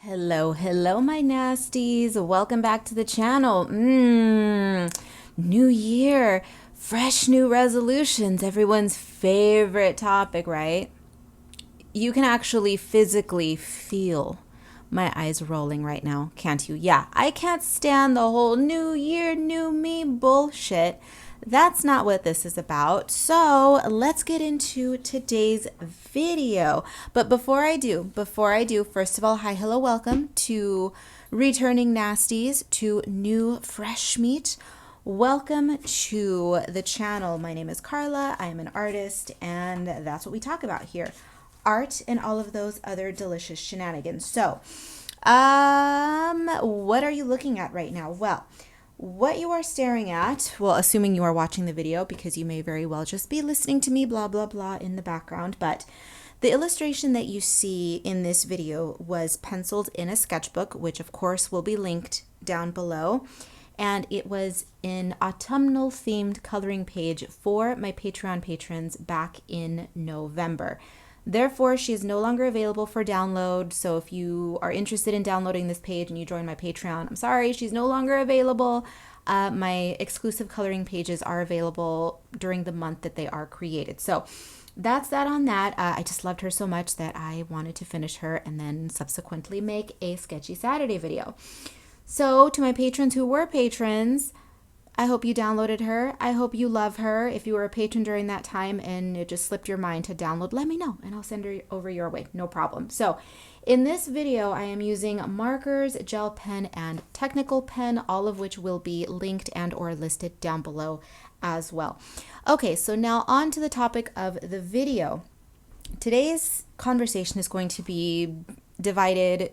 Hello, hello, my nasties. Welcome back to the channel. New year, fresh new resolutions, everyone's favorite topic, right? You can actually physically feel my eyes rolling right now, can't you? Yeah, I can't stand the whole new year, new me bullshit. That's not what this is about. So let's get into today's video. But before I do, first of all, hi, hello, welcome to returning nasties, to new fresh meat. Welcome to the channel. My name is Karla. I am an artist, and that's what we talk about here. Art and all of those other delicious shenanigans. So, what are you looking at right now? Well, what you are staring at, well, assuming you are watching the video, because you may very well just be listening to me blah, blah, blah in the background, but the illustration that you see in this video was penciled in a sketchbook, which of course will be linked down below. And it was an autumnal themed coloring page for my Patreon patrons back in November. Therefore, she is no longer available for download. So if you are interested in downloading this page and you join my Patreon, I'm sorry, she's no longer available. My exclusive coloring pages are available during the month that they are created. So that's that on that. I just loved her so much that I wanted to finish her and then subsequently make a Sketchy Saturday video. So to my patrons who were patrons, I hope you downloaded her. I hope you love her. If you were a patron during that time and it just slipped your mind to download, let me know and I'll send her over your way. No problem. So in this video, I am using markers, gel pen, and technical pen, all of which will be linked and or listed down below as well. Okay, so now on to the topic of the video. Today's conversation is going to be divided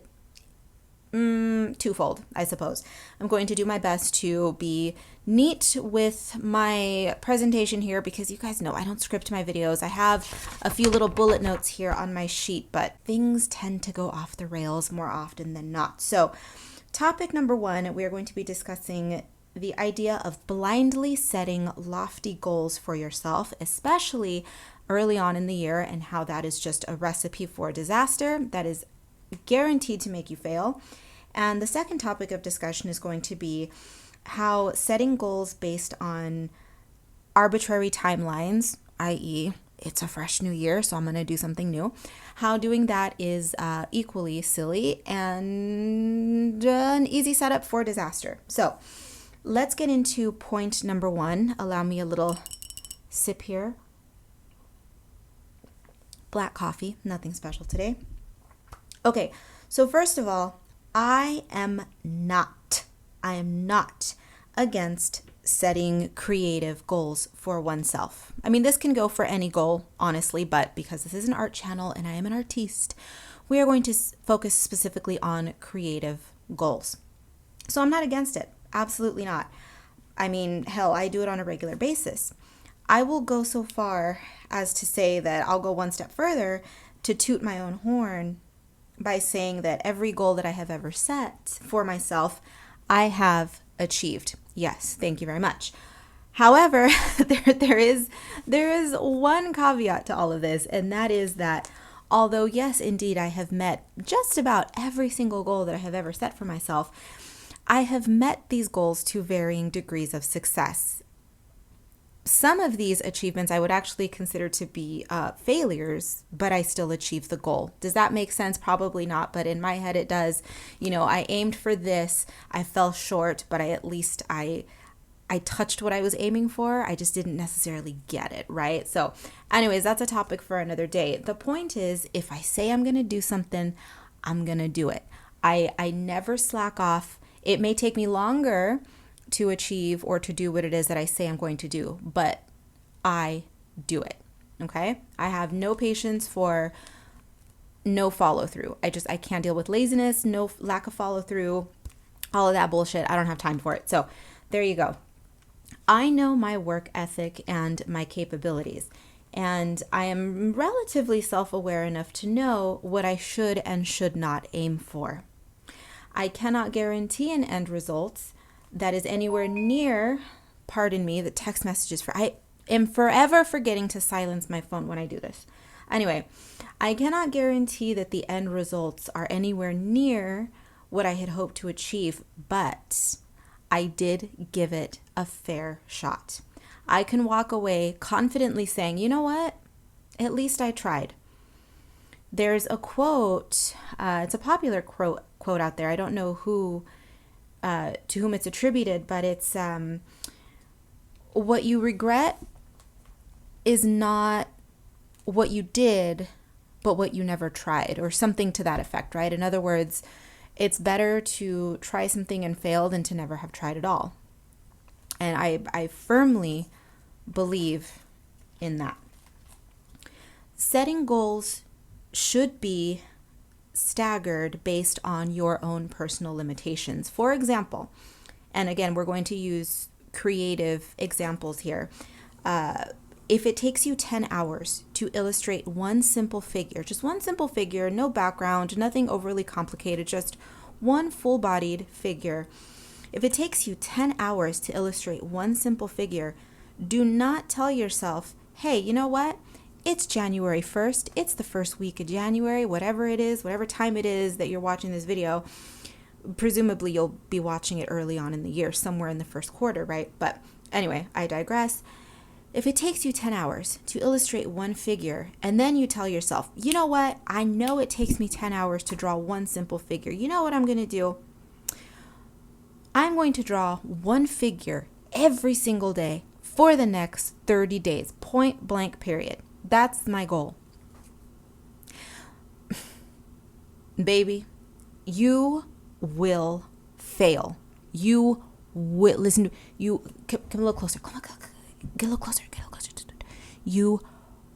twofold, I suppose. I'm going to do my best to be neat with my presentation here because you guys know I don't script my videos. I have a few little bullet notes here on my sheet, but things tend to go off the rails more often than not. So topic number one, we are going to be discussing the idea of blindly setting lofty goals for yourself, especially early on in the year, and how that is just a recipe for disaster that is guaranteed to make you fail. And the second topic of discussion is going to be how setting goals based on arbitrary timelines, i.e., it's a fresh new year, so I'm going to do something new, how doing that is equally silly and an easy setup for disaster. So let's get into point number one. Allow me a little sip here. Black coffee, nothing special today. Okay, so first of all, I am not against setting creative goals for oneself. I mean, this can go for any goal, honestly, but because this is an art channel and I am an artiste, we are going to focus specifically on creative goals. So I'm not against it. Absolutely not. I mean, hell, I do it on a regular basis. I will go so far as to say that I'll go one step further to toot my own horn by saying that every goal that I have ever set for myself, I have achieved. Yes, thank you very much. However, there is one caveat to all of this, and that is that although, yes, indeed, I have met just about every single goal that I have ever set for myself, I have met these goals to varying degrees of success. Some of these achievements I would actually consider to be failures, but I still achieved the goal. Does that make sense? Probably not, but in my head it does. You know, I aimed for this, I fell short, but I touched what I was aiming for. I just didn't necessarily get it, right? So anyways, that's a topic for another day. The point is, if I say I'm going to do something, I'm going to do it. I never slack off. It may take me longer to achieve or to do what it is that I say I'm going to do, but I do it, okay? I have no patience for no follow through. I can't deal with laziness, no lack of follow through, all of that bullshit. I don't have time for it. So there you go. I know my work ethic and my capabilities, and I am relatively self-aware enough to know what I should and should not aim for. I cannot guarantee an end result that is anywhere near, pardon me, the text messages I am forever forgetting to silence my phone when I do this. Anyway, I cannot guarantee that the end results are anywhere near what I had hoped to achieve, but I did give it a fair shot. I can walk away confidently saying, you know what? At least I tried. There's a quote, it's a popular quote out there. I don't know to whom it's attributed, but it's what you regret is not what you did, but what you never tried, or something to that effect, right? In other words, it's better to try something and fail than to never have tried at all. And I firmly believe in that. Setting goals should be staggered based on your own personal limitations. For example, and again, we're going to use creative examples here. If it takes you 10 hours to illustrate one simple figure, just one simple figure, no background, nothing overly complicated, just one full-bodied figure. If it takes you 10 hours to illustrate one simple figure, do not tell yourself, hey, you know what? It's January 1st. It's the first week of January, whatever it is, whatever time it is that you're watching this video. Presumably, you'll be watching it early on in the year, somewhere in the first quarter, right? But anyway, I digress. If it takes you 10 hours to illustrate one figure, and then you tell yourself, you know what? I know it takes me 10 hours to draw one simple figure. You know what I'm going to do? I'm going to draw one figure every single day for the next 30 days, point blank period. That's my goal. Baby, you will fail. You will, listen, you, come a little closer. Come on, get a little closer. You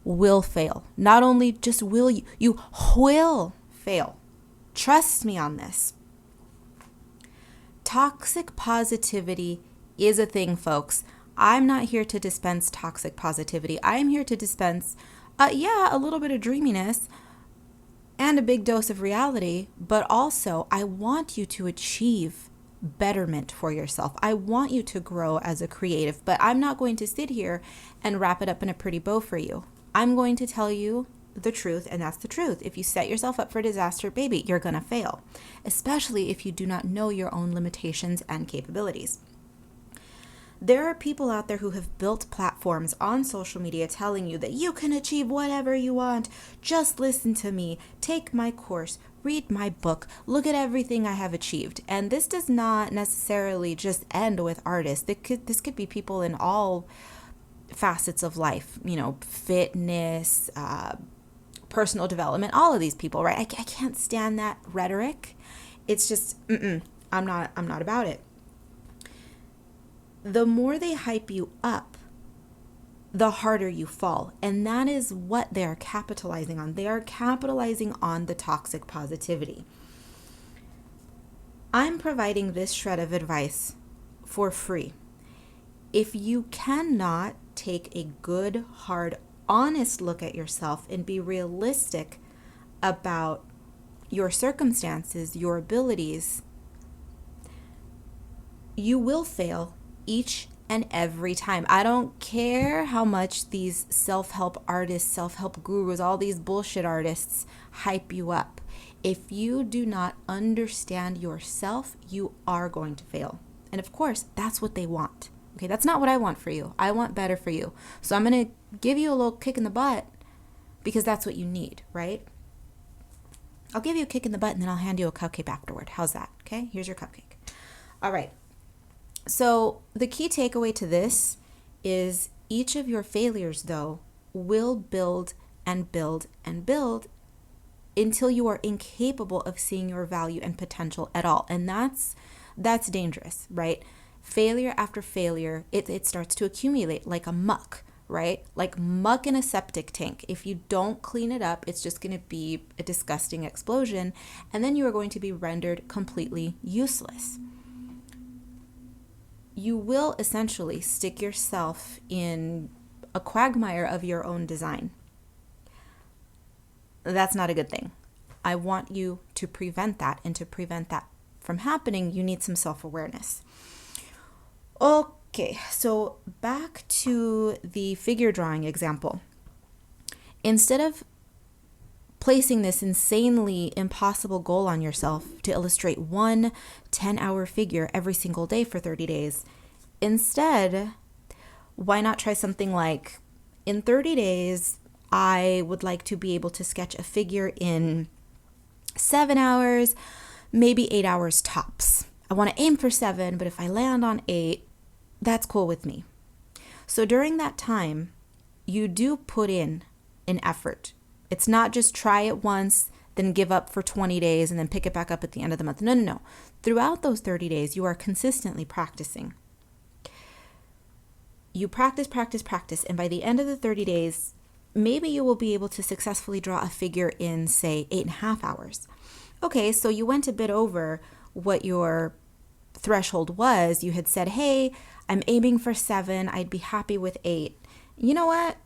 will fail. Not only just will you, you will fail. Trust me on this. Toxic positivity is a thing, folks. I'm not here to dispense toxic positivity. I am here to dispense, a little bit of dreaminess and a big dose of reality, but also I want you to achieve betterment for yourself. I want you to grow as a creative, but I'm not going to sit here and wrap it up in a pretty bow for you. I'm going to tell you the truth, and that's the truth. If you set yourself up for disaster, baby, you're going to fail, especially if you do not know your own limitations and capabilities. There are people out there who have built platforms on social media telling you that you can achieve whatever you want. Just listen to me, take my course, read my book, look at everything I have achieved. And this does not necessarily just end with artists. This could be people in all facets of life, fitness, personal development, all of these people, right? I can't stand that rhetoric. It's just, I'm not about it. The more they hype you up, the harder you fall. And that is what they're capitalizing on. They are capitalizing on the toxic positivity. I'm providing this shred of advice for free. If you cannot take a good, hard, honest look at yourself and be realistic about your circumstances, your abilities, you will fail each and every time. I don't care how much these self-help artists, self-help gurus, all these bullshit artists hype you up. If you do not understand yourself, you are going to fail. And of course, that's what they want. Okay, that's not what I want for you. I want better for you. So I'm going to give you a little kick in the butt because that's what you need, right? I'll give you a kick in the butt and then I'll hand you a cupcake afterward. How's that? Okay, here's your cupcake. All right. So the key takeaway to this is each of your failures, though, will build and build and build until you are incapable of seeing your value and potential at all. And that's dangerous, right? Failure after failure, it starts to accumulate like a muck, right? Like muck in a septic tank. If you don't clean it up, it's just going to be a disgusting explosion. And then you are going to be rendered completely useless. You will essentially stick yourself in a quagmire of your own design. That's not a good thing. I want you to prevent that, and to prevent that from happening, you need some self-awareness. Okay, so back to the figure drawing example. Instead of placing this insanely impossible goal on yourself to illustrate one 10-hour figure every single day for 30 days. Instead, why not try something like, in 30 days, I would like to be able to sketch a figure in 7 hours, maybe 8 hours tops. I want to aim for 7, but if I land on 8, that's cool with me. So during that time, you do put in an effort. It's not just try it once, then give up for 20 days and then pick it back up at the end of the month. No. Throughout those 30 days, you are consistently practicing. You practice, and by the end of the 30 days, maybe you will be able to successfully draw a figure in, say, 8.5 hours. Okay, so you went a bit over what your threshold was. You had said, hey, I'm aiming for 7. I'd be happy with 8. You know what?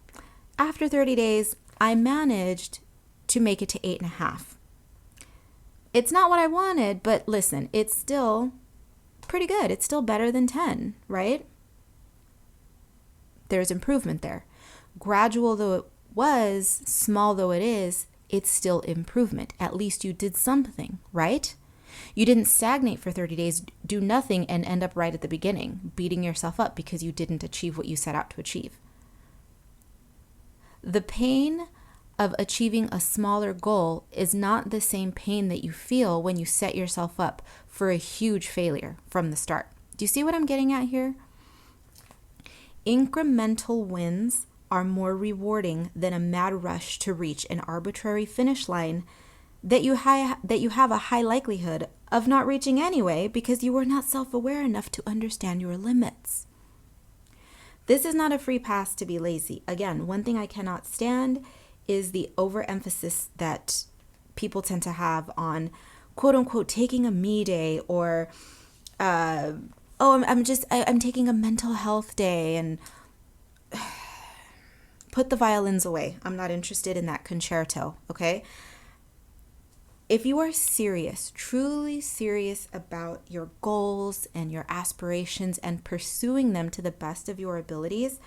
After 30 days, I managed to make it to 8.5. It's not what I wanted, but listen, it's still pretty good. It's still better than 10, right? There's improvement there. Gradual though it was, small though it is, it's still improvement. At least you did something, right? You didn't stagnate for 30 days, do nothing, and end up right at the beginning, beating yourself up because you didn't achieve what you set out to achieve. The pain of achieving a smaller goal is not the same pain that you feel when you set yourself up for a huge failure from the start. Do you see what I'm getting at here? Incremental wins are more rewarding than a mad rush to reach an arbitrary finish line that you have a high likelihood of not reaching anyway because you were not self-aware enough to understand your limits. This is not a free pass to be lazy. Again, one thing I cannot stand is the overemphasis that people tend to have on quote unquote taking a me day or I'm taking a mental health day, and put the violins away. I'm not interested in that concerto, okay? If you are serious, truly serious about your goals and your aspirations and pursuing them to the best of your abilities,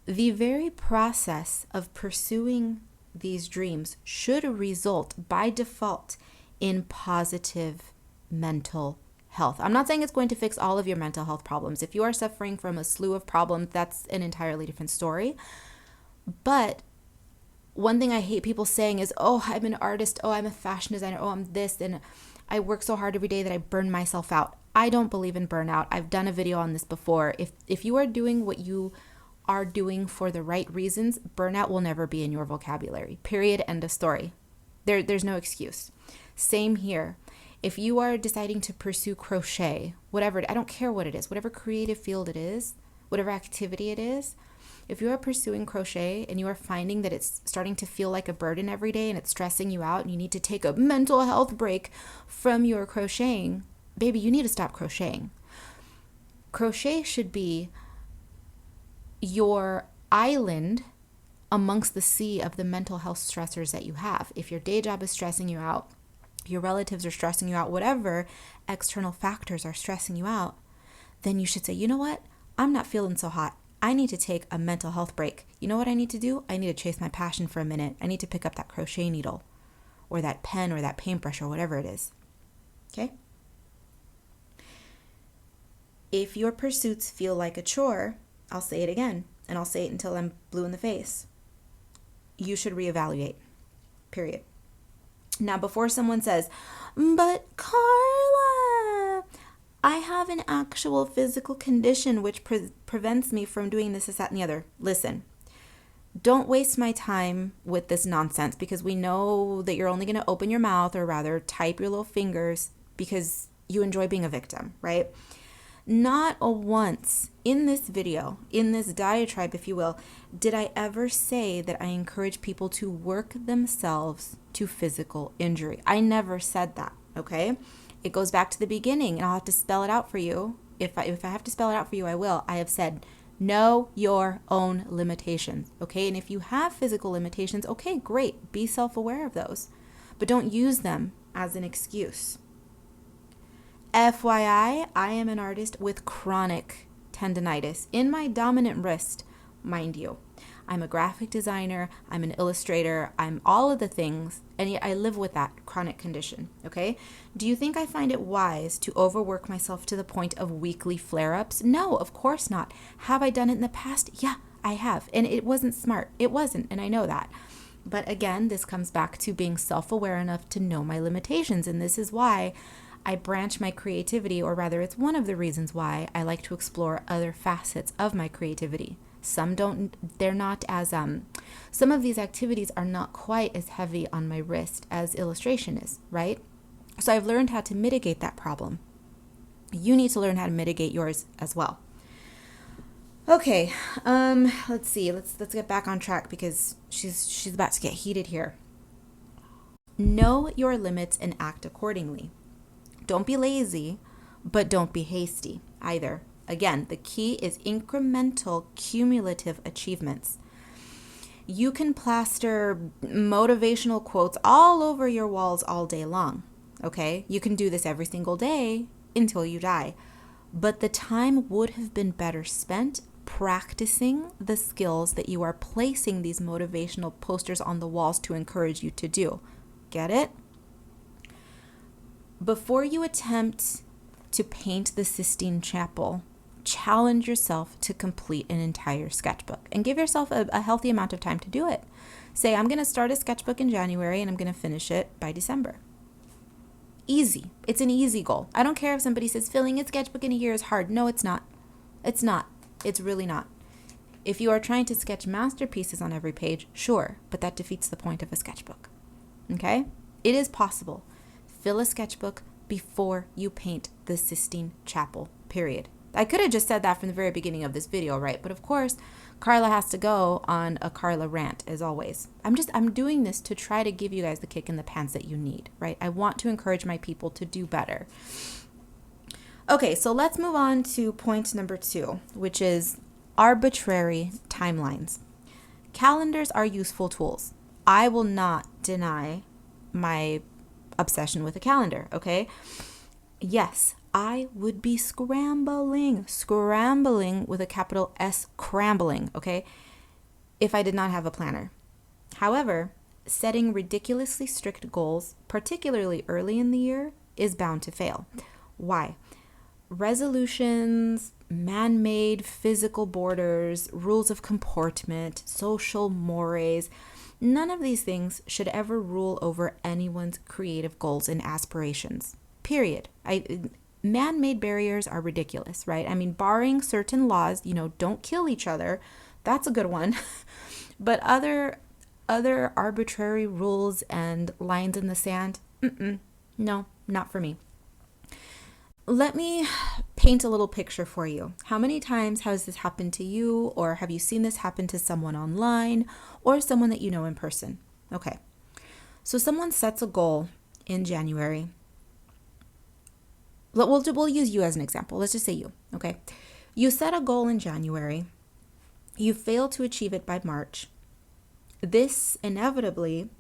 the very process of pursuing these dreams should result by default in positive mental health. I'm not saying it's going to fix all of your mental health problems. If you are suffering from a slew of problems, that's an entirely different story. But one thing I hate people saying is, oh, I'm an artist, oh, I'm a fashion designer, oh, I'm this, and I work so hard every day that I burn myself out. I don't believe in burnout. I've done a video on this before. If you are doing what you are doing for the right reasons, burnout will never be in your vocabulary. Period. End of story. There's no excuse. Same here. If you are deciding to pursue crochet, whatever, I don't care what it is, whatever creative field it is, whatever activity it is, if you are pursuing crochet and you are finding that it's starting to feel like a burden every day and it's stressing you out and you need to take a mental health break from your crocheting, baby, you need to stop crocheting. Crochet should be your island amongst the sea of the mental health stressors that you have. If your day job is stressing you out, your relatives are stressing you out, whatever external factors are stressing you out, then you should say, you know what? I'm not feeling so hot. I need to take a mental health break. You know what I need to do? I need to chase my passion for a minute. I need to pick up that crochet needle or that pen or that paintbrush or whatever it is. Okay? If your pursuits feel like a chore, I'll say it again, and I'll say it until I'm blue in the face. You should reevaluate. Period. Now, before someone says, but Karla, I have an actual physical condition which prevents me from doing this, that, and the other. Listen, don't waste my time with this nonsense because we know that you're only going to open your mouth or rather type your little fingers because you enjoy being a victim, right? Not a once in this video, in this diatribe, if you will, did I ever say that I encourage people to work themselves to physical injury. I never said that, okay? It goes back to the beginning, and I'll have to spell it out for you. If I have to spell it out for you, I will. I have said, know your own limitations, okay? And if you have physical limitations, okay, great. Be self-aware of those. But don't use them as an excuse. FYI, I am an artist with chronic tendinitis in my dominant wrist, mind you. I'm a graphic designer, I'm an illustrator, I'm all of the things, and yet I live with that chronic condition, okay? Do you think I find it wise to overwork myself to the point of weekly flare-ups? No, of course not. Have I done it in the past? Yeah, I have. And it wasn't smart. It wasn't, and I know that. But again, this comes back to being self-aware enough to know my limitations, and this is why I branch my creativity, or rather it's one of the reasons why I like to explore other facets of my creativity. Some they're not as, some of these activities are not quite as heavy on my wrist as illustration is, right? So I've learned how to mitigate that problem. You need to learn how to mitigate yours as well. Okay, let's see, let's get back on track because she's about to get heated here. Know your limits and act accordingly. Don't be lazy, but don't be hasty either. Again, the key is incremental, cumulative achievements. You can plaster motivational quotes all over your walls all day long, okay? You can do this every single day until you die. But the time would have been better spent practicing the skills that you are placing these motivational posters on the walls to encourage you to do. Get it? Before you attempt to paint the Sistine Chapel, challenge yourself to complete an entire sketchbook and give yourself a healthy amount of time to do it. Say, I'm going to start a sketchbook in January and I'm going to finish it by December. Easy. It's an easy goal. I don't care if somebody says filling a sketchbook in a year is hard. No, it's not. It's not. It's really not. If you are trying to sketch masterpieces on every page, sure, but that defeats the point of a sketchbook. Okay? It is possible. Fill a sketchbook before you paint the Sistine Chapel, period. I could have just said that from the very beginning of this video, right? But of course, Karla has to go on a Karla rant, as always. I'm doing this to try to give you guys the kick in the pants that you need, right? I want to encourage my people to do better. Okay, so let's move on to point number 2, which is arbitrary timelines. Calendars are useful tools. I will not deny my obsession with a calendar, okay? Yes, I would be scrambling with a capital S, scrambling, okay, if I did not have a planner. However, setting ridiculously strict goals, particularly early in the year, is bound to fail. Why? Resolutions, man-made physical borders, rules of comportment, social mores, none of these things should ever rule over anyone's creative goals and aspirations, period. Man-made barriers are ridiculous, right? I mean, barring certain laws, don't kill each other, that's a good one. But other arbitrary rules and lines in the sand, no, not for me. Let me paint a little picture for you. How many times has this happened to you, or have you seen this happen to someone online or someone that you know in person? Okay, so someone sets a goal in January. We'll use you as an example. Let's just say you, okay? You set a goal in January. You fail to achieve it by March. This inevitably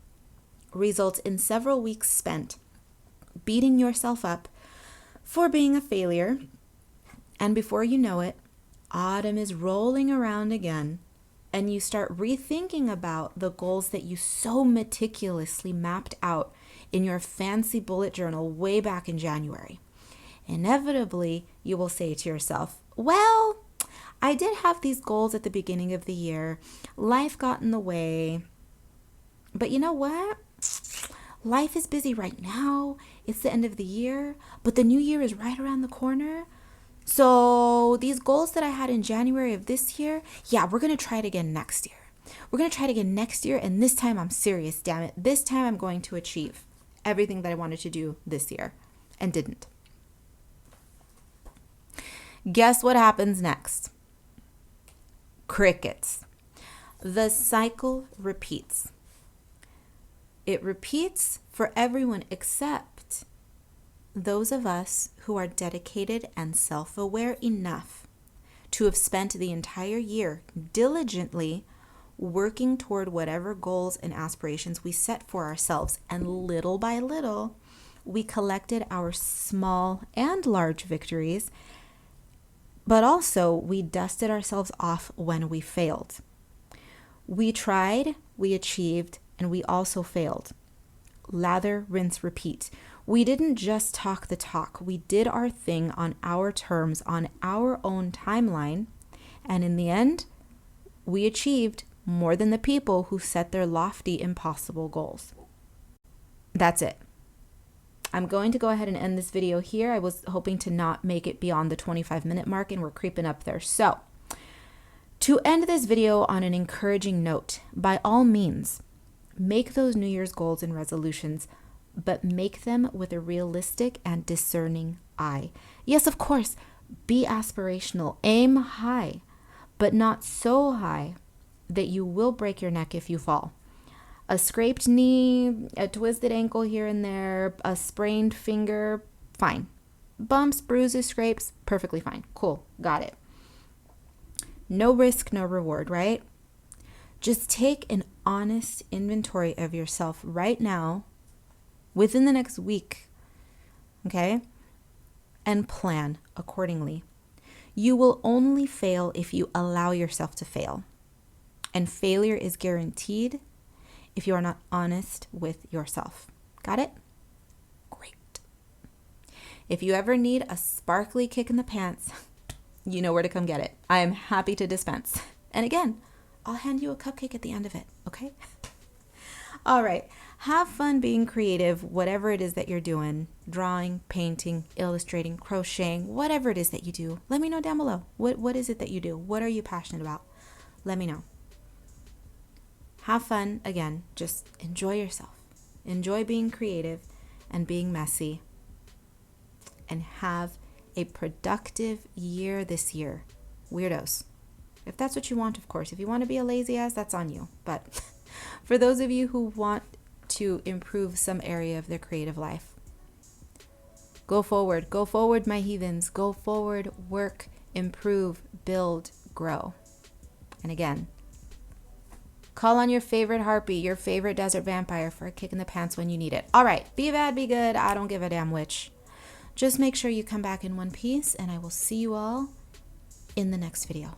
results in several weeks spent beating yourself up for being a failure. And before you know it, autumn is rolling around again, and you start rethinking about the goals that you so meticulously mapped out in your fancy bullet journal way back in January. Inevitably, you will say to yourself, well, I did have these goals at the beginning of the year. Life got in the way. But you know what? Life is busy right now. It's the end of the year, but the new year is right around the corner. So these goals that I had in January of this year, yeah, we're going to try it again next year. We're going to try it again next year, and this time I'm serious, damn it. This time I'm going to achieve everything that I wanted to do this year and didn't. Guess what happens next? Crickets. The cycle repeats. It repeats for everyone except those of us who are dedicated and self-aware enough to have spent the entire year diligently working toward whatever goals and aspirations we set for ourselves. And little by little, we collected our small and large victories, but also we dusted ourselves off when we failed. We tried, we achieved, and we also failed. Lather, rinse, repeat. We didn't just talk the talk. We did our thing on our terms, on our own timeline. And in the end, we achieved more than the people who set their lofty, impossible goals. That's it. I'm going to go ahead and end this video here. I was hoping to not make it beyond the 25-minute mark, and we're creeping up there. So, to end this video on an encouraging note, by all means, make those New Year's goals and resolutions, but make them with a realistic and discerning eye. Yes, of course, be aspirational, aim high, but not so high that you will break your neck if you fall. A scraped knee, a twisted ankle here and there, a sprained finger, fine. Bumps, bruises, scrapes, perfectly fine. Cool, got it. No risk, no reward, right? Just take an honest inventory of yourself right now, within the next week, okay? And plan accordingly. You will only fail if you allow yourself to fail. And failure is guaranteed if you are not honest with yourself. Got it? Great. If you ever need a sparkly kick in the pants, you know where to come get it. I am happy to dispense. And again, I'll hand you a cupcake at the end of it, okay? All right. Have fun being creative, whatever it is that you're doing. Drawing, painting, illustrating, crocheting, whatever it is that you do. Let me know down below. What is it that you do? What are you passionate about? Let me know. Have fun. Again, just enjoy yourself. Enjoy being creative and being messy. And have a productive year this year. Weirdos. If that's what you want, of course. If you want to be a lazy ass, that's on you. But for those of you who want to improve some area of their creative life, go forward. Go forward, my heathens. Go forward, work, improve, build, grow. And again, call on your favorite harpy, your favorite desert vampire for a kick in the pants when you need it. All right, be bad, be good. I don't give a damn which. Just make sure you come back in one piece, and I will see you all in the next video.